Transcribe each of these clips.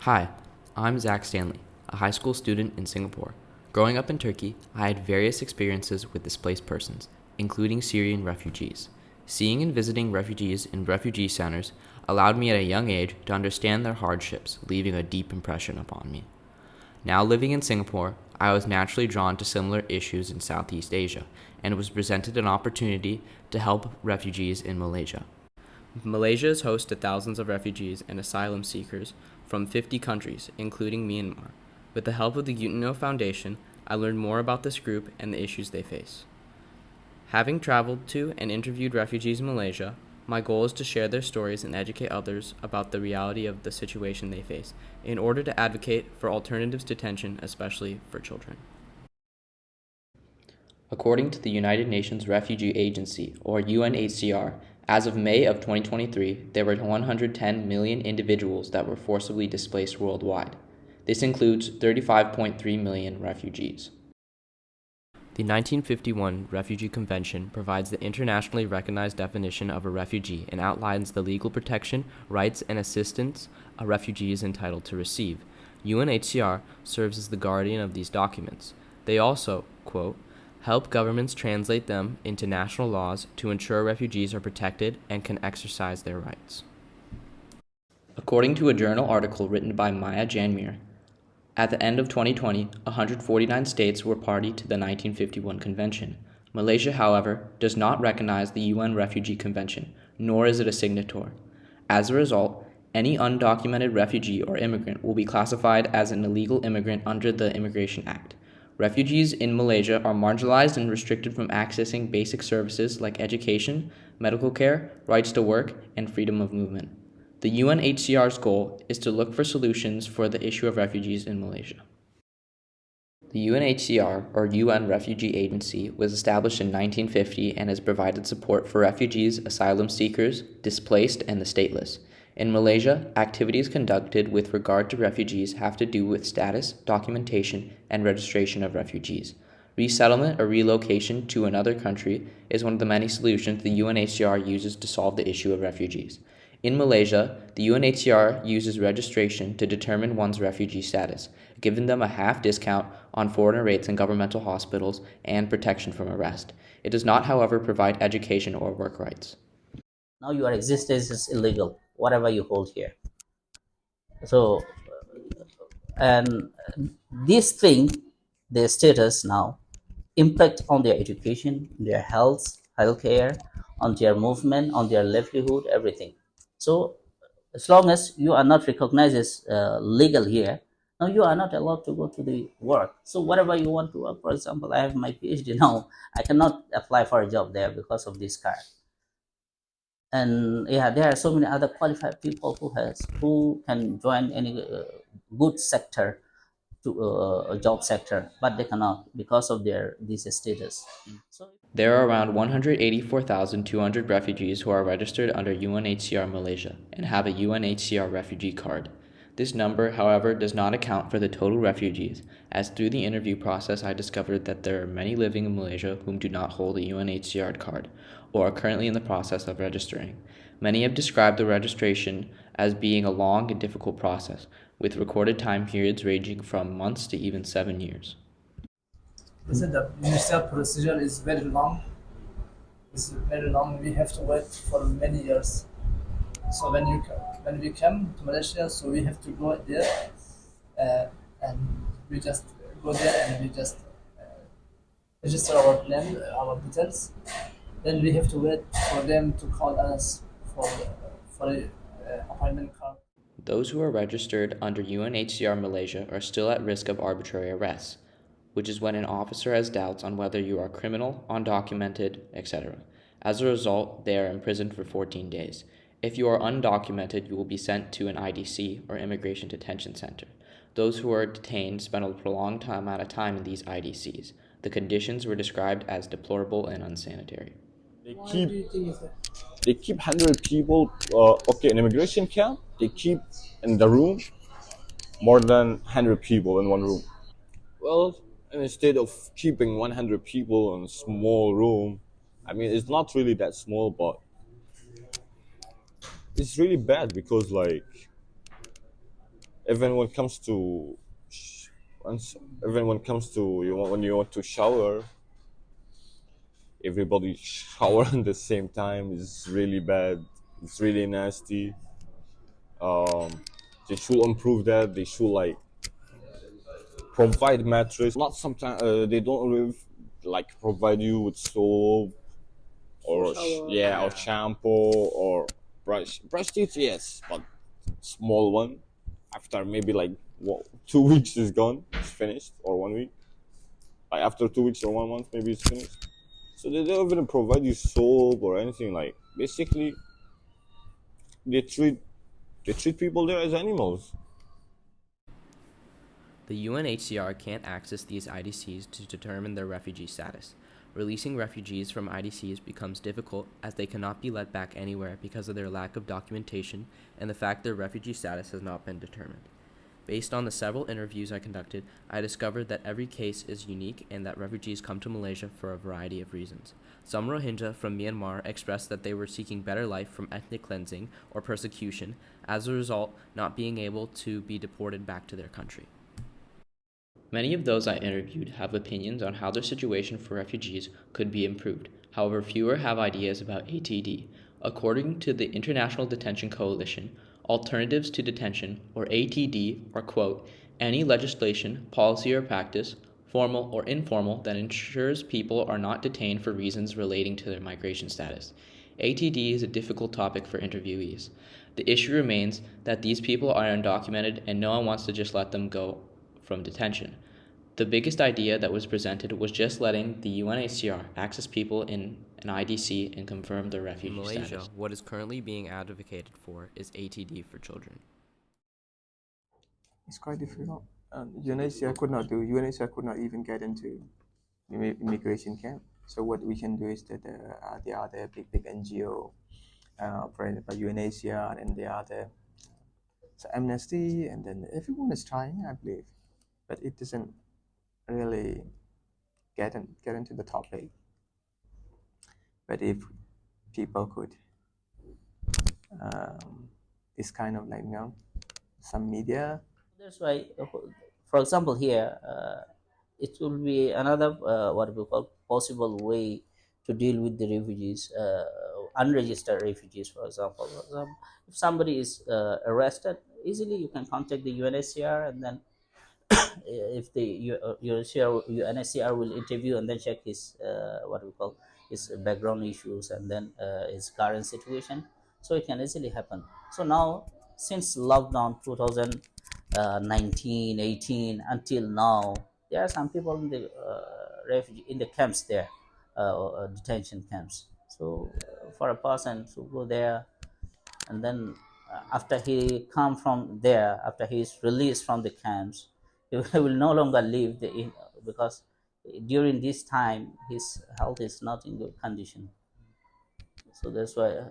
Hi, I'm Zach Stanley, a high school student in Singapore. Growing up in Turkey, I had various experiences with displaced persons, including Syrian refugees. Seeing and visiting refugees in refugee centers allowed me at a young age to understand their hardships, leaving a deep impression upon me. Now living in Singapore, I was naturally drawn to similar issues in Southeast Asia and was presented an opportunity to help refugees in Malaysia. Malaysia is host to thousands of refugees and asylum seekers from 50 countries, including Myanmar. With the help of the Geutanyoe Foundation, I learned more about this group and the issues they face. Having traveled to and interviewed refugees in Malaysia, my goal is to share their stories and educate others about the reality of the situation they face in order to advocate for alternatives to detention, especially for children. According to the United Nations Refugee Agency, or UNHCR, as of May of 2023, there were 110 million individuals that were forcibly displaced worldwide. This includes 35.3 million refugees. The 1951 Refugee Convention provides the internationally recognized definition of a refugee and outlines the legal protection, rights, and assistance a refugee is entitled to receive. UNHCR serves as the guardian of these documents. They also, quote, help governments translate them into national laws to ensure refugees are protected and can exercise their rights. According to a journal article written by Maya Janmir, at the end of 2020, 149 states were party to the 1951 convention. Malaysia, however, does not recognize the UN Refugee Convention, nor is it a signatory. As a result, any undocumented refugee or immigrant will be classified as an illegal immigrant under the Immigration Act. Refugees in Malaysia are marginalized and restricted from accessing basic services like education, medical care, rights to work, and freedom of movement. The UNHCR's goal is to look for solutions for the issue of refugees in Malaysia. The UNHCR, or UN Refugee Agency, was established in 1950 and has provided support for refugees, asylum seekers, displaced, and the stateless. In Malaysia, activities conducted with regard to refugees have to do with status, documentation, and registration of refugees. Resettlement or relocation to another country is one of the many solutions the UNHCR uses to solve the issue of refugees. In Malaysia, the UNHCR uses registration to determine one's refugee status, giving them a half discount on foreigner rates in governmental hospitals and protection from arrest. It does not, however, provide education or work rights. Now your existence is illegal, whatever you hold here. So, and this thing, their status now, impact on their education, their healthcare, on their movement, on their livelihood, everything. So, as long as you are not recognized as legal here, now you are not allowed to go to the work. So whatever you want to work, for example, I have my PhD now, I cannot apply for a job there because of this card. And yeah, there are so many other qualified people who can join any good sector to a job sector, but they cannot because of their this status. So There are around 184,200 refugees who are registered under UNHCR Malaysia and have a UNHCR refugee card. This number, however, does not account for the total refugees, as through the interview process I discovered that there are many living in Malaysia whom do not hold a UNHCR card or are currently in the process of registering. Many have described the registration as being a long and difficult process, with recorded time periods ranging from months to even 7 years. They said the visa procedure is very long. It's very long. We have to wait for many years. So when we come to Malaysia, so we have to go there, and we just go there and we just register our name, our details. Then we have to wait for them to call us for a appointment card. Those who are registered under UNHCR Malaysia are still at risk of arbitrary arrest, which is when an officer has doubts on whether you are criminal, undocumented, etc. As a result, they are imprisoned for 14 days. If you are undocumented, you will be sent to an IDC, or Immigration Detention Center. Those who are detained spend a prolonged amount of time in these IDCs. The conditions were described as deplorable and unsanitary. They Why keep do you think is that? they keep 100 people. Okay, in immigration camp, they keep in the room more than 100 people in one room. Well, and instead of keeping 100 people in a small room, I mean, it's not really that small, but it's really bad because like even when it comes to even when it comes to when you want to shower, everybody shower at the same time is really bad. It's really nasty. They should improve that. They should like provide mattress. Not sometimes they don't really like provide you with soap or or shampoo or brush teeth. Yes, but small one. After maybe like 2 weeks is gone, it's finished, or 1 week. Like after 2 weeks or 1 month, maybe it's finished. So they don't even provide you soap or anything. Like basically, they treat people there as animals. The UNHCR can't access these IDCs to determine their refugee status. Releasing refugees from IDCs becomes difficult as they cannot be let back anywhere because of their lack of documentation and the fact their refugee status has not been determined. Based on the several interviews I conducted, I discovered that every case is unique and that refugees come to Malaysia for a variety of reasons. Some Rohingya from Myanmar expressed that they were seeking better life from ethnic cleansing or persecution, as a result, not being able to be deported back to their country. Many of those I interviewed have opinions on how their situation for refugees could be improved. However, fewer have ideas about ATD. According to the International Detention Coalition, alternatives to detention, or ATD, are, quote, any legislation, policy, or practice, formal or informal, that ensures people are not detained for reasons relating to their migration status. ATD is a difficult topic for interviewees. The issue remains that these people are undocumented and no one wants to just let them go from detention. The biggest idea that was presented was just letting the UNHCR access people in an IDC and confirm their refugee status. In Malaysia, what is currently being advocated for is ATD for children. It's quite difficult. UNHCR could not even get into immigration camp. So what we can do is that the other big NGO operated by UNHCR, and the other Amnesty, and then everyone is trying, I believe, but it doesn't really get into the topic. But if people could, this kind of like some media. That's why, for example, here it will be another what we call possible way to deal with the refugees, unregistered refugees, for example. If somebody is arrested, easily you can contact the UNHCR, and then if the UNHCR will interview and then check his what we call his background issues and then his current situation, so it can easily happen. So now, since lockdown 2019, 18 until now, there are some people in the refugee in the camps there, detention camps. So for a person to go there, and then after he come from there, after he is released from the camps, he will no longer live because during this time his health is not in good condition. So that's why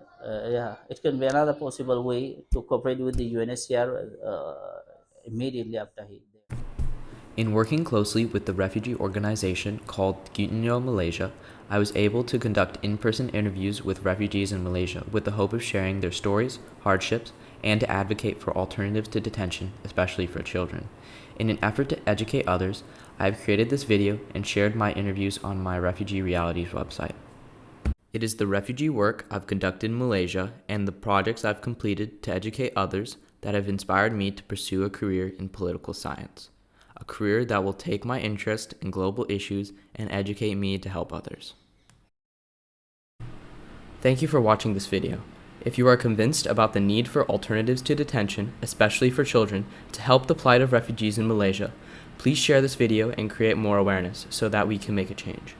it can be another possible way to cooperate with the UNHCR immediately after he. In working closely with the refugee organization called Geutanyoe Malaysia, I was able to conduct in-person interviews with refugees in Malaysia with the hope of sharing their stories, hardships, and to advocate for alternatives to detention, especially for children. In an effort to educate others, I have created this video and shared my interviews on my Refugee Realities website. It is the refugee work I've conducted in Malaysia and the projects I've completed to educate others that have inspired me to pursue a career in political science. A career that will take my interest in global issues and educate me to help others. Thank you for watching this video. If you are convinced about the need for alternatives to detention, especially for children, to help the plight of refugees in Malaysia, please share this video and create more awareness so that we can make a change.